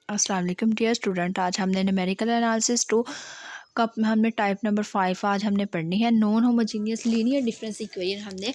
अस्सलाम वालेकुम dear student. आज हमने न्यूमेरिकल एनालिसिस टू का हमने टाइप नंबर 5 आज हमने पढ़नी है। Non homogeneous linear difference equation हमने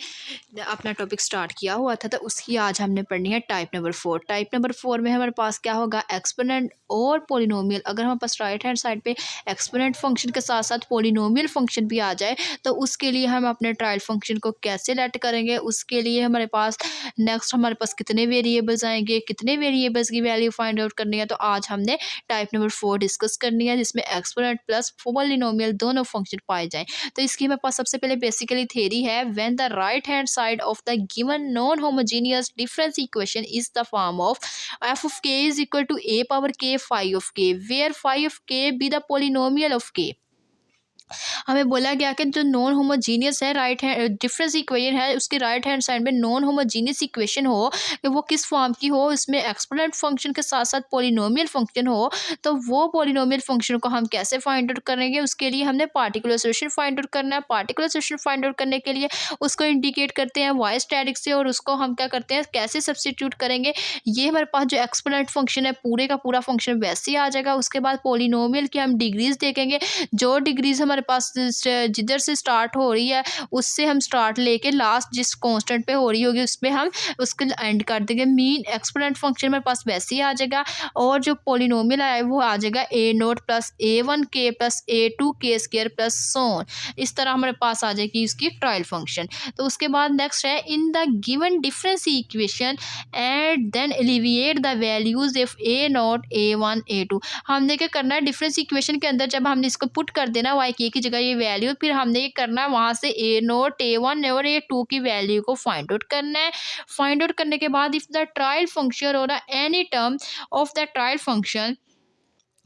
अपना टॉपिक स्टार्ट किया हुआ था, तो उसकी आज हमने पढ़नी है टाइप नंबर 4। टाइप नंबर 4 में हमारे पास क्या होगा, एक्सपोनेंट और पोलिनोमियल। अगर हमारे पास राइट हैंड साइड पे एक्सपोनेंट फंक्शन के साथ साथ पोलिनोमियल फंक्शन भी आ जाए, तो उसके लिए हम अपने ट्रायल फंक्शन को कैसे लेट करेंगे, उसके लिए हमारे पास नेक्स्ट हमारे पास कितने वेरिएबल्स आएंगे, कितने वेरिएबल्स की वैल्यू फाइंड आउट करनी है। तो आज हमने टाइप नंबर 4 डिस्कस करनी है, जिसमें एक्सपोनेंट प्लस पोलिनोमियल दोनों फंक्शन पाए जाएं। तो इसकी हमारे पास सबसे पहले बेसिकली थ्योरी है, when the right hand side of the given non homogeneous difference equation is the form of f of k is equal to a power k phi of k, where phi of k be the polynomial of k। हमें बोला गया कि जो non homogeneous है right hand difference equation है, उसके right hand side में non homogeneous equation हो कि वो किस फॉर्म की हो, इसमें एक्सपोनेंट फंक्शन के साथ साथ पोलिनोमियल फंक्शन हो। तो वो पोलिनोमियल फंक्शन को हम कैसे फाइंड आउट करेंगे, उसके लिए हमने पार्टिकुलर सोल्यूशन फाइंड आउट करना है। पार्टिकुलर सोल्यूशन फाइंड आउट करने के लिए उसको इंडिकेट करते हैं वाई स्टैटिक से, और उसको हम क्या करते हैं, कैसे सब्स्टिट्यूट करेंगे। ये हमारे पास जो एक्सपोनेंट फंक्शन है पूरे का पूरा फंक्शन वैसे ही आ जाएगा। उसके बाद पोलिनोमियल की हम डिग्रीज देखेंगे, जो डिग्रीज हमारे पास जिधर से स्टार्ट हो रही है उससे हम स्टार्ट लेके लास्ट जिस कांस्टेंट पे हो रही होगी उस पर हम उसको एंड कर देंगे। मीन एक्सपोनेंट फंक्शन मेरे पास वैसे ही आ जाएगा, और जो पोलिनोमियल है वो आ जाएगा a0 plus a1 k plus a2 k square plus so on. इस तरह हमारे पास आ जाएगी इसकी ट्रायल फंक्शन। तो उसके बाद नेक्स्ट है, in the given difference equation and then alleviate the values of a0 a1 a2। हमने क्या करना है, डिफरेंस इक्वेशन के अंदर जब हमने इसको पुट कर देना वाई के की जगह ये वैल्यू, फिर हमने ये करना है वहाँ से a0 a1 और a2 की वैल्यू को फाइंड आउट करना है। फाइंड आउट करने के बाद इफ द ट्रायल फंक्शन और any term of the trial function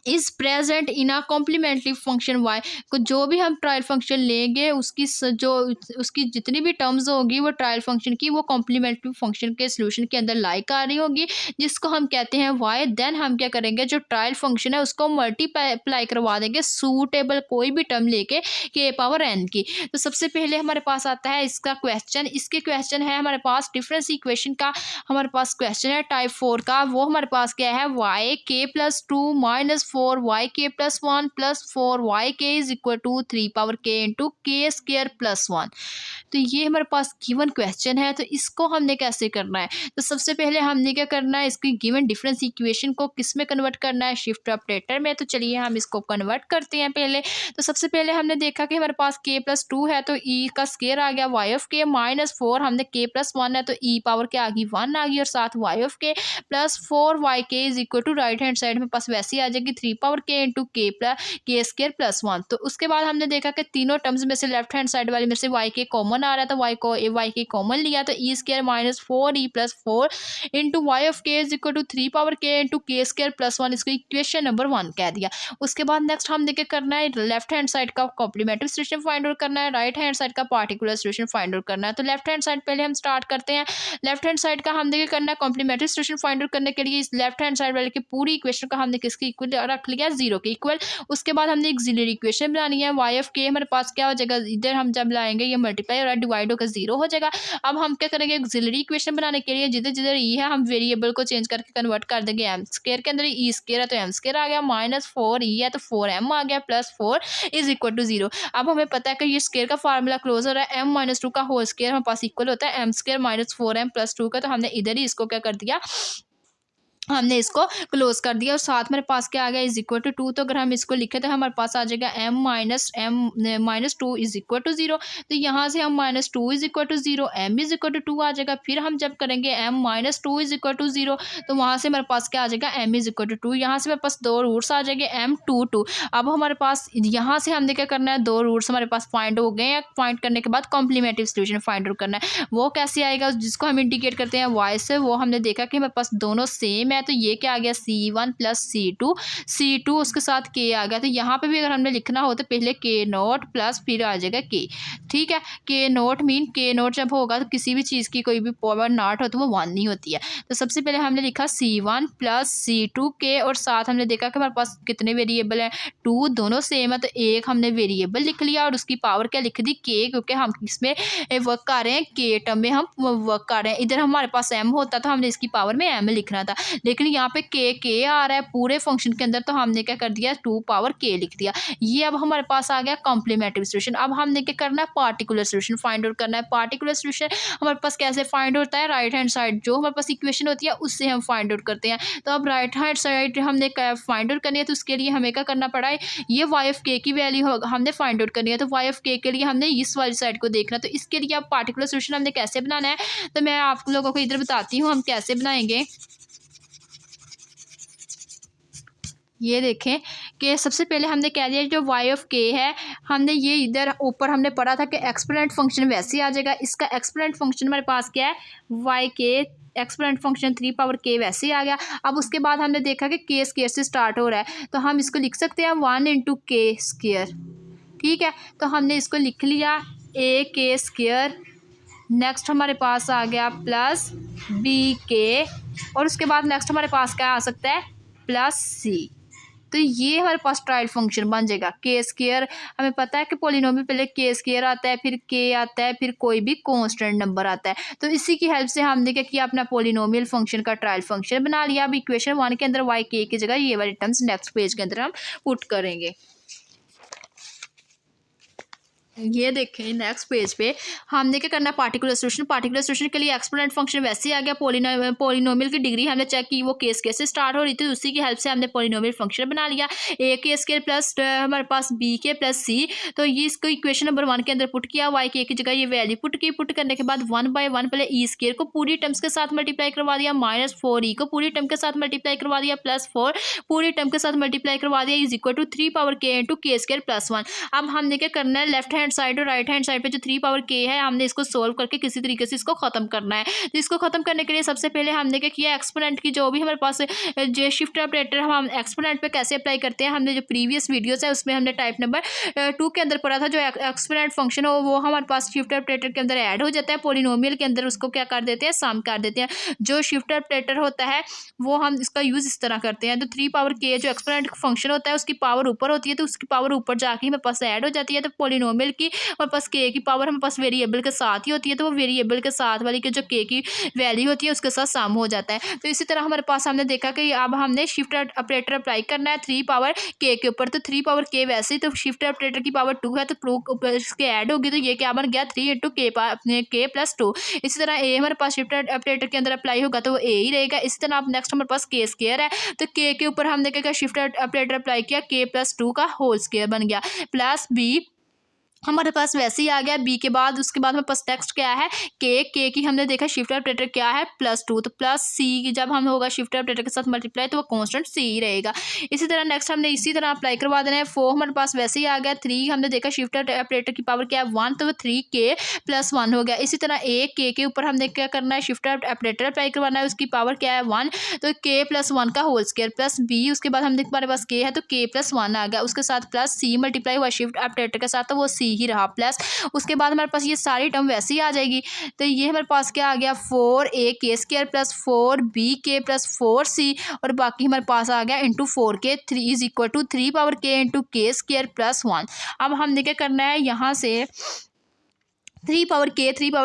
is present in a complementary function y, को जो भी हम ट्रायल फंक्शन लेंगे उसकी जितनी भी टर्म्स होगी वो ट्रायल फंक्शन की वो कॉम्प्लीमेंट्री फंक्शन के सोल्यूशन के अंदर लाइक आ रही होगी, जिसको हम कहते हैं वाई। देन हम क्या करेंगे, जो ट्रायल फंक्शन है उसको मल्टीप्लाई करवा देंगे सूटेबल कोई भी टर्म लेके के पावर एन की। तो सबसे पहले हमारे पास आता है इसका क्वेश्चन। इसके क्वेश्चन है हमारे पास डिफरेंस इक्वेशन का, हमारे पास क्वेश्चन है टाइप 4 का। वो हमारे पास क्या है, y k plus 2 minus 4 y k plus 1 plus 4 y k is equal to 3 power K into K square plus 1। तो ये हमारे पास गिवन क्वेश्चन है। तो इसको हमने कैसे करना है, तो सबसे पहले हमने क्या करना है, इसकी गिवन डिफरेंस इक्वेशन को किस में कन्वर्ट करना है, शिफ्ट ऑपरेटर में। तो चलिए हम इसको कन्वर्ट करते हैं पहले। तो सबसे पहले हमने देखा कि हमारे पास के प्लस 2 है तो ई का स्क्वायर आ गया वाई ऑफ के, माइनस 4 हमने के प्लस 1 है तो ई पावर के आ गई 1 आ गई, और साथ y of k plus 4 y k is equal to right hand side में पास वैसे ही आ जाएगी 3 power K into K square plus 1। तो उसके बाद हमने देखा कि तीनों टर्म्स में से लेफ्ट हैंड साइड वाले में से वाई के कॉमन आ रहा है, तो वाई के कॉमन लिया तो E square minus 4 E plus 4 into Y of K is equal to 3 power K into K square plus 1, इसको इक्वेशन नंबर 1 कह दिया। उसके बाद नेक्स्ट हम देखे करना है लेफ्ट हैंड साइड का कॉम्प्लीमेंट्री सोल्यूशन फाइंड आउट करना है, राइट हैंड साइड का पार्टिकुलर सोल्यूशन फाइंड आउट करना है। तो लेफ्ट हैंड साइड पहले हम स्टार्ट करते हैं। लेफ्ट हैंड साइड का हम देखे करना है कॉम्प्लीमेंट्री सोल्यूशन फाइंड आउट करने के लिए इस लेफ्ट हैंड साइड वाले की पूरी इक्वेशन का हमने किसके इक्वल रख लिया, 0 के इक्वल। उसके बाद हमने एक्सिलरी इक्वेशन बनानी है, वाई ऑफ के हमारे पास क्या हो जाएगा, इधर हम जब लाएंगे ये मल्टीप्लाई और डिवाइड होकर 0 हो जाएगा। अब हम क्या करेंगे, एक्सिलरी इक्वेशन बनाने के लिए जिधर जिधर ई है हम वेरिएबल को चेंज करके कन्वर्ट कर देंगे एम स्क्वायर के अंदर। ई स्क्वायर है तो एम स्क्वायर आ गया, माइनस 4 ई है तो 4 एम आ गया, प्लस 4 इज इक्वल टू 0। अब हमें पता है कि ये स्क्वायर का फार्मूला क्लोज हो रहा है, एम माइनस 2 का होल स्क्वायर हमारे पास इक्वल होता है m square minus 4 m plus 2 का। तो हमने इधर ही इसको क्या कर दिया, हमने इसको क्लोज कर दिया, और साथ मेरे पास क्या आ गया, इज इक्वल टू 2। तो अगर हम इसको लिखे तो हमारे पास आ जाएगा m minus 2 is equal to 0। तो यहाँ से हम minus 2 is equal to 0 m is equal to 2 आ जाएगा। फिर हम जब करेंगे m minus 2 is equal to 0, तो वहाँ से हमारे पास क्या आ जाएगा, एम इज इक्वल टू 2। यहाँ से मेरे पास 2 रूट्स आ जाएंगे एम 2 2। अब हमारे पास यहाँ से हमने क्या करना है, 2 रूट्स हमारे पास फाइंड हो गए हैं। फाइंड करने के बाद कॉम्प्लीमेंट्री सोल्यूशन फाइंड आउट करना है। वो कैसे आएगा, जिसको हम इंडिकेट करते हैं वाई से, वो हमने देखा कि हमारे पास दोनों सेम है। तो ये क्या आ गया, C1 प्लस C2 उसके साथ K आ गया। तो यहाँ पे भी अगर हमने लिखना हो तो पहले K0 प्लस फिर आ जाएगा K। ठीक है, K0 मीन K0 जब होगा तो किसी भी चीज़ की कोई भी पावर नॉट हो तो वो 1 नहीं होती है। तो सबसे पहले हमने लिखा C1 प्लस C2 K, और साथ हमने देखा कि हमारे पास कितने वेरिएबल हैं, 2, दोनों सेम है तो एक हमने वेरिएबल लिख लिया और उसकी पावर क्या लिख दी, K, क्योंकि हम इसमें वर्क कर रहे हैं K टर्म में हम वर्क कर रहे हैं। इधर हमारे पास M होता तो हमने इसकी पावर में M लिखना था, लेकिन यहाँ पे के आ रहा है पूरे फंक्शन के अंदर, तो हमने क्या कर दिया 2 पावर के लिख दिया। ये अब हमारे पास आ गया कॉम्प्लीमेंट्री सोल्यूशन। अब हमने क्या करना है पार्टिकुलर सोल्यूशन फाइंड आउट करना है। पार्टिकुलर सोल्यूशन हमारे पास कैसे फाइंड होता है, राइट हैंड साइड जो हमारे पास इक्वेशन होती है उससे हम फाइंड आउट करते हैं। तो अब राइट हैंड साइड हमने फाइंड आउट करनी है, तो उसके लिए हमें क्या करना पड़ा है, ये वाई ऑफ के की वैल्यू हमने फाइंड आउट करनी है। तो वाई ऑफ के लिए हमने इस वाली साइड को देखना, तो इसके लिए अब पार्टिकुलर सोल्यूशन हमने कैसे बनाना है, तो मैं आप लोगों को इधर बताती हूँ हम कैसे बनाएंगे। ये देखें कि सबसे पहले हमने कह दिया जो वाई ऑफ के है, हमने ये इधर ऊपर हमने पढ़ा था कि एक्सपोनेंट फंक्शन वैसे आ जाएगा। इसका एक्सपोनेंट फंक्शन हमारे पास क्या है, वाई के एक्सपोनेंट फंक्शन 3 पावर के वैसे ही आ गया। अब उसके बाद हमने देखा कि के स्क्वायर से स्टार्ट हो रहा है, तो हम इसको लिख सकते हैं 1 इंटू के स्क्वायर। ठीक है, तो हमने इसको लिख लिया ए के स्क्वायर। नेक्स्ट हमारे पास आ गया प्लस बी के, और उसके बाद नेक्स्ट हमारे पास क्या आ सकता है, प्लस सी। तो ये हमारे पास ट्रायल फंक्शन बन जाएगा। के स्क्वायर हमें पता है कि पॉलिनोमियल पहले के स्क्वायर आता है, फिर के आता है, फिर कोई भी कांस्टेंट नंबर आता है। तो इसी की हेल्प से हमने क्या किया, अपना पॉलिनोमियल फंक्शन का ट्रायल फंक्शन बना लिया। अब इक्वेशन 1 के अंदर वाई के की जगह ये वाले टर्म्स नेक्स्ट पेज के अंदर हम पुट करेंगे। ये देखें नेक्स्ट पेज पे हमने क्या करना है, पार्टिकुलर सोल्यूशन। पार्टिकुलर सोल्यूशन के लिए एक्सपोनेंट फंक्शन वैसे ही आ गया। पॉलिनोमियल की डिग्री हमने चेक की, वो के स्क्वायर से स्टार्ट हो रही थी, उसी की हेल्प से हमने पॉलिनोमियल फंक्शन बना लिया। ए के स्क्वायर प्लस हमारे पास बी के प्लस सी, तो ये इसको इक्वेशन नंबर 1 के अंदर पुट किया। वाई के की जगह ये वैल्यू पुट की। पुट करने के बाद 1 बाय 1 पहले ई स्क्वायर को पूरी टर्म्स के साथ मल्टीप्लाई करवा दिया, माइनस 4 ई को पूरी टर्म के साथ मल्टीप्लाई करवा दिया, प्लस 4 पूरी टर्म के साथ मल्टीप्लाई करवा दिया, is equal to 3 power K into K square plus 1। अब हमने क्या करना है, लेफ्ट हैंड साइड और राइट हैंड साइड पे जो 3 पावर के है, हमने इसको सोल्व करके किसी तरीके से इसको खत्म करना है। तो इसको खत्म करने के लिए सबसे पहले हमने क्या किया, एक्सपोनेंट की जो भी हमारे पास जो शिफ्ट ऑपरेटर हम एक्सपोनेंट पे कैसे अप्लाई करते हैं, हमने जो प्रीवियस वीडियोस है उसमें हमने टाइप नंबर 2 के अंदर पढ़ा था। जो एक्सपोनेंट फंक्शन हो वो हमारे पास शिफ्ट ऑपरेटर के अंदर ऐड हो जाता है, पॉलिनोमियल के अंदर उसको क्या कर देते हैं, सम कर देते हैं। जो शिफ्ट ऑपरेटर होता है वो हम इसका यूज़ इस तरह करते हैं। तो 3 पावर के जो एक्सपोनेंट फंक्शन होता है उसकी पावर ऊपर होती है, तो उसकी पावर ऊपर जाके हमारे पास ऐड हो जाती है। तो पॉलिनोमियल की हमारे पास के की पावर हमारे पास वेरिएबल के साथ ही होती है, तो वो वेरिएबल के साथ वाली के जो के की वैल्यू होती है उसके साथ सम हो जाता है। तो इसी तरह हमारे पास हमने देखा कि अब हमने शिफ्ट ऑपरेटर अप्लाई करना है 3 पावर के ऊपर। तो 3 पावर के वैसे ही, तो शिफ्ट ऑपरेटर की पावर 2 है, तो 2 इसके ऐड होगी, तो ये क्या बन गया 3 इंटू के प्लस 2। इसी तरह ए हमारे पास शिफ्ट ऑपरेटर के अंदर अप्लाई होगा तो वो ए ही रहेगा। इसी तरह अब नेक्स्ट हमारे पास के स्क्वायर है, तो के ऊपर हमने क्या शिफ्ट ऑपरेटर अप्लाई किया, के प्लस 2 का होल स्क्वायर बन गया, प्लस बी हमारे पास वैसे ही आ गया। बी के बाद उसके बाद हमारे पास टेक्स्ट क्या है, के की हमने देखा शिफ्ट ऑपरेटर क्या है, प्लस 2, तो प्लस सी जब हम होगा शिफ्ट ऑपरेटर के साथ मल्टीप्लाई तो वो कांस्टेंट सी ही रहेगा। इसी तरह नेक्स्ट हमने इसी तरह अप्लाई करवा देना है। 4 हमारे पास वैसे ही आ गया। 3 हमने देखा शिफ्ट ऑपरेटर की पावर क्या है 1, तो वो 3 के प्लस 1 हो गया। इसी तरह ए के ऊपर हमने क्या करना है, शिफ्ट ऑपरेटर अप्लाई करवाना है, उसकी पावर क्या है 1, तो के प्लस 1 का होल स्क्वायर प्लस बी, उसके बाद हमने हमारे पास के है तो के प्लस 1 आ गया, उसके साथ प्लस सी मल्टीप्लाई हुआ शिफ्ट ऑपरेटर के साथ, तो वो सी ही रहा प्लस। उसके बाद हमारे पास ये सारी टर्म वैसे ही आ जाएगी। तो ये हमारे पास क्या आ गया 4 ए के स्क्वायर प्लस 4 बी के प्लस 4 सी, और बाकी हमारे पास आ गया इंटू 4 के 3 is equal to 3 power K into K square plus 1। अब हमने क्या करना है, यहाँ से 3 पावर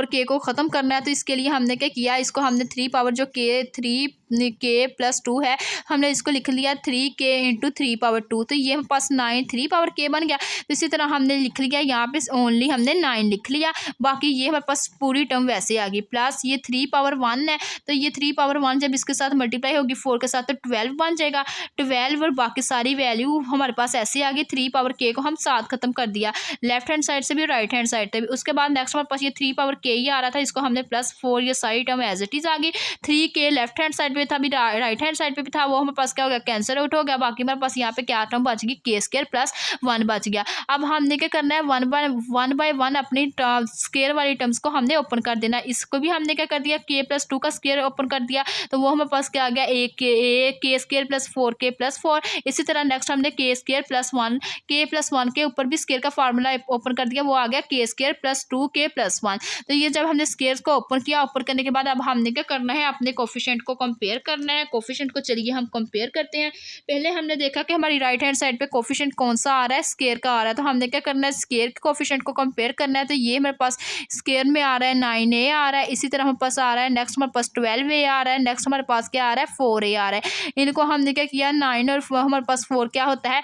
के को ख़त्म करना है। तो इसके लिए हमने क्या किया, इसको हमने 3 पावर जो के प्लस 2 है, हमने इसको लिख लिया 3 के इंटू 3 पावर 2, तो ये हमारे पास 9 3 पावर के बन गया। तो इसी तरह हमने लिख लिया यहाँ पे ओनली हमने 9 लिख लिया, बाकी ये हमारे पास पूरी टर्म वैसे आ गई। प्लस ये 3 पावर 1 है, तो ये 3 पावर 1 जब इसके साथ मल्टीप्लाई होगी 4 के साथ तो 12 बन जाएगा 12, और बाकी सारी वैल्यू हमारे पास ऐसे आ गई। 3 पावर के को हम साथ ख़त्म कर दिया, लेफ्ट हैंड साइड से भी राइट हैंड साइड से भी। उसके बाद नेक्स्ट हमारे पास ये 3 पावर के ही आ रहा था, इसको हमने प्लस 4, ये सारी टर्म एज इट इज आ गई। 3 के लेफ्ट हैंड साइड पे था, भी राइट हैंड साइड पे भी था, वो हमारे पास क्या हो गया कैंसिल आउट हो गया। बाकी हमारे पास यहाँ पे क्या टर्म बच गई, के स्क्वायर प्लस 1 बच गया। अब हमने क्या करना है, 1 बाय 1 अपनी स्क्वायर वाली टर्म्स को हमने ओपन कर देना। इसको भी हमने क्या कर दिया, के प्लस 2 का स्क्वायर ओपन कर दिया, तो वो हमारे पास क्या आ गया के स्क्वायर प्लस 4 के प्लस 4। इसी तरह नेक्स्ट हमने के स्क्वायर प्लस 1 के ऊपर भी स्क्वायर का फार्मूला ओपन कर दिया, वो आ गया के स्क्वायर प्लस 2 के प्लस 1। तो ये जब हमने स्क्वायर्स को ओपन किया, ओपन करने के बाद अब हमने क्या करना है, अपने कोफिशिएंट को कंपेयर कंपेयर करना है। कोफिशिएंट को चलिए हम कंपेयर करते हैं। पहले हमने देखा कि हमारी राइट हैंड साइड पे कोफिशिएंट कौन सा आ रहा है, स्क्वायर का आ रहा है, तो हमने क्या करना है, स्क्वायर के कोफिशिएंट को कंपेयर करना है। तो ये हमारे पास स्क्वायर में आ रहा है 9a आ रहा है, इसी तरह हमारे पास आ रहा है नेक्स्ट हमारे पास 12a आ रहा है, नेक्स्ट हमारे पास क्या आ रहा है 4a आ रहा है। इनको हमने क्या किया, 9 और हमारे पास 4 क्या होता है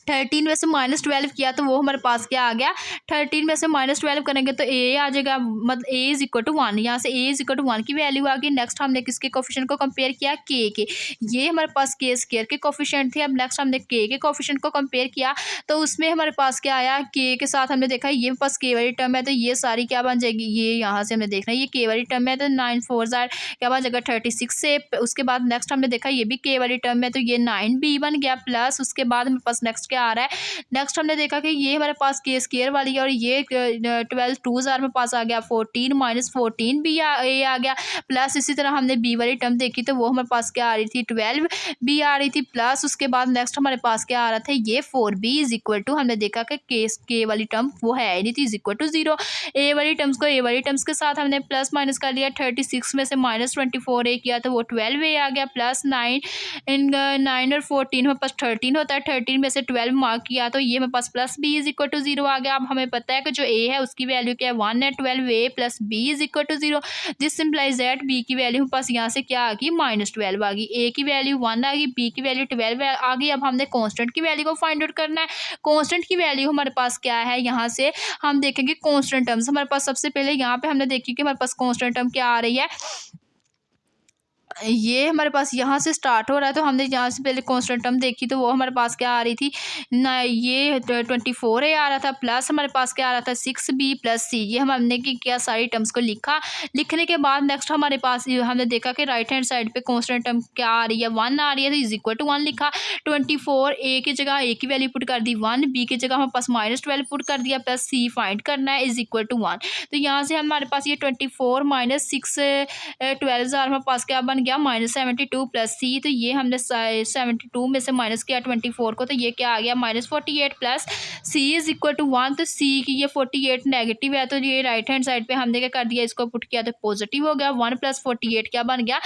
13 में से -12 किया तो वो हमारे पास क्या आ गया 13 में से -12 करेंगे तो ए आ जाएगा, मतलब ए इज इक्वल टू 1, यहाँ से ए इज इक्वल टू 1 की वैल्यू आ गई। नेक्स्ट हमने किसके कोफिशिएंट को कंपेयर किया, के। ये हमारे पास के स्क्वायर के कोफिशिएंट थे। अब नेक्स्ट हमने के कोफिशिएंट को कंपेयर किया तो उसमें हमारे पास क्या आया, के साथ हमने देखा ये पास के वाली टर्म है तो ये सारी क्या बन जाएगी, ये यहाँ से हमने देखना है ये के वाली टर्म है तो 9 4 क्या बन जाएगा 36 से। उसके बाद नेक्स्ट हमने देखा ये भी के वाली टर्म है तो ये 9b बन गया, प्लस उसके बाद हमारे पास नेक्स्ट क्या आ रहा है, नेक्स्ट हमने देखा कि ये हमारे पास के स्क्वायर वाली है और ये 12 2 में पास आ गया 14 -14 भी आ गया, प्लस इसी तरह हमने बी वाली टर्म देखी तो वो हमारे पास क्या आ रही थी 12 बी आ रही थी, प्लस उसके बाद नेक्स्ट हमारे पास क्या आ रहा था ये 4b इज इक्वल टू, हमने देखा कि के वाली टर्म वो है नहीं थी, इज इक्वल टू 0। ए वाली टर्म्स को ए वाली टर्म्स के साथ हमने प्लस माइनस कर लिया, 36 में से -24 किया तो वो 12 आ गया, प्लस 9 और 14 हमारे पास 13 होता है, 13 में से 12 मार्क किया तो ये हमारे पास plus B is equal to 0 आ गया। अब हमें पता है कि जो ए है उसकी वैल्यू क्या है 1 है, 12a plus B is equal to 0। This simplifies that b की वैल्यू हमारे पास यहाँ से क्या आ गई -12 आ गई, ए की वैल्यू 1 आ गई, बी की वैल्यू 12 आ गई। अब हमने कांस्टेंट की वैल्यू को फाइंड आउट करना है। कांस्टेंट की वैल्यू हमारे पास क्या है, यहाँ से हम देखेंगे कांस्टेंट टर्म्स हमारे पास। सबसे पहले यहाँ पे हमने देखी कि हमारे पास कांस्टेंट टर्म क्या आ रही है, ये हमारे पास यहाँ से स्टार्ट हो रहा है तो हमने यहाँ से पहले कांस्टेंट टर्म देखी तो वो हमारे पास क्या आ रही थी ना, ये 24a आ रहा था, प्लस हमारे पास क्या आ रहा था 6b प्लस c। ये हमने क्या सारी टर्म्स को लिखा। लिखने के बाद नेक्स्ट हमारे पास हमने देखा कि राइट हैंड साइड पे कांस्टेंट टर्म क्या आ रही है 1 आ रही है तो इज इक्वल टू 1 लिखा। 24a की जगह a की वैल्यू पुट कर दी 1, b की जगह हमारे पास -12 पुट कर दिया, प्लस c फाइंड करना है इज इक्वल टू 1। तो यहाँ से हमारे पास ये 24 - 6 12 हमारे पास क्या बन गया -72 प्लस c। तो ये हमने 72 में से माइनस किया 24 को तो ये क्या आ गया -48 plus c is equal to 1। तो c की ये 48 नेगेटिव है तो ये राइट हैंड साइड पे हमने क्या कर दिया, इसको पुट किया तो पॉजिटिव हो गया। 1 + 48 क्या बन गया,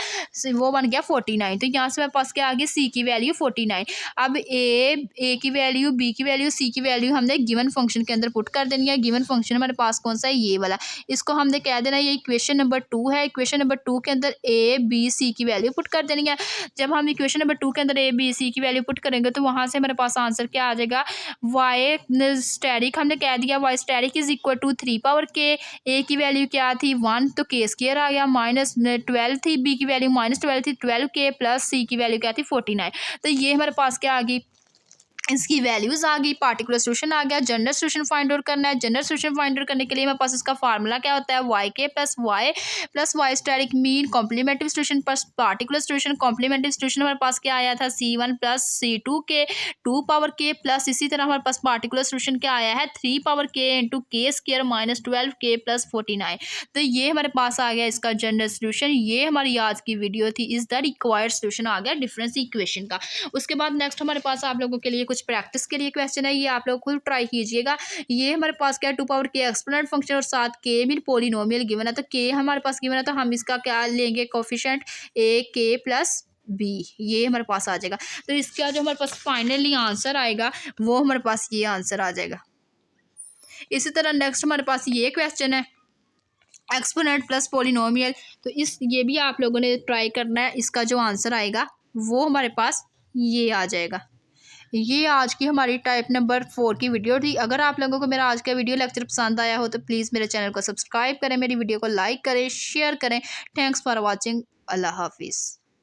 वो बन गया 49। तो यहाँ से मेरे पास क्या आ गया c की वैल्यू 49। अब a की वैल्यू, b की वैल्यू, c की वैल्यू हमने गिवन फंक्शन के अंदर पुट कर देनी है। गिवन फंक्शन हमारे पास कौन सा है, ये वाला। इसको हमने कह देना ये इक्वेशन नंबर 2 है। इक्वेशन नंबर 2 के अंदर a b c की वैल्यू पुट कर देनी है। जब हम इक्वेशन नंबर 2 के अंदर a b c की वैल्यू पुट करेंगे तो वहाँ से हमारे पास आंसर क्या आ जाएगा, y स्टैटिक हमने कह दिया y static is equal to 3 power k। a की वैल्यू क्या थी 1 तो k स्क्वायर आ गया, -12 थी, b की वैल्यू -12 थी 12k, प्लस c की वैल्यू क्या थी 49। तो ये हमारे पास क्या आ गई, इसकी वैल्यूज आ गई, पार्टिकुलर सोल्यूशन आ गया। जनरल सोल्यूशन फाइंड आउट करना है। जनरल सोल्यूशन फाइंड आउट करने के लिए मेरे पास इसका फार्मूला क्या होता है, y k plus y static mean complementary solution plus particular solution. Complementary solution हमारे पास क्या आया था C1 प्लस C2 के 2 पावर k, प्लस इसी तरह हमारे पास पार्टिकुलर सोल्यूशन क्या आया है 3 power k into k square -12k plus 49। तो ये हमारे पास आ गया इसका जनरल सोल्यूशन। ये हमारी आज की वीडियो थी, इज द रिक्वायर्ड सोल्यूशन आ गया डिफरेंस इक्वेशन का। उसके बाद नेक्स्ट हमारे पास आप लोगों के लिए कुछ प्रैक्टिस के लिए क्वेश्चन है, ये आप लोग खुद ट्राई कीजिएगा। ये हमारे पास क्या 2 पावर k एक्सपोनेंट फंक्शन और साथ k मिल पोलिनोमियल गिवन है। तो k हमारे पास गिवन है तो हम इसका क्या लेंगे, coefficient a k plus b, ये हमारे पास आ जाएगा। तो इसका जो हमारे पास फाइनली आंसर आएगा वो हमारे पास ये आंसर आ जाएगा। इसी तरह नेक्स्ट हमारे पास ये क्वेश्चन है एक्सपोनेंट प्लस पोलिनोमियल। तो ये भी आप लोगों ने ट्राई करना है। इसका जो आंसर आएगा वो हमारे पास ये आ जाएगा। ये आज की हमारी टाइप नंबर 4 की वीडियो थी। अगर आप लोगों को मेरा आज का वीडियो लेक्चर पसंद आया हो तो प्लीज़ मेरे चैनल को सब्सक्राइब करें, मेरी वीडियो को लाइक करें, शेयर करें। Thanks for watching. अल्लाह हाफिज़।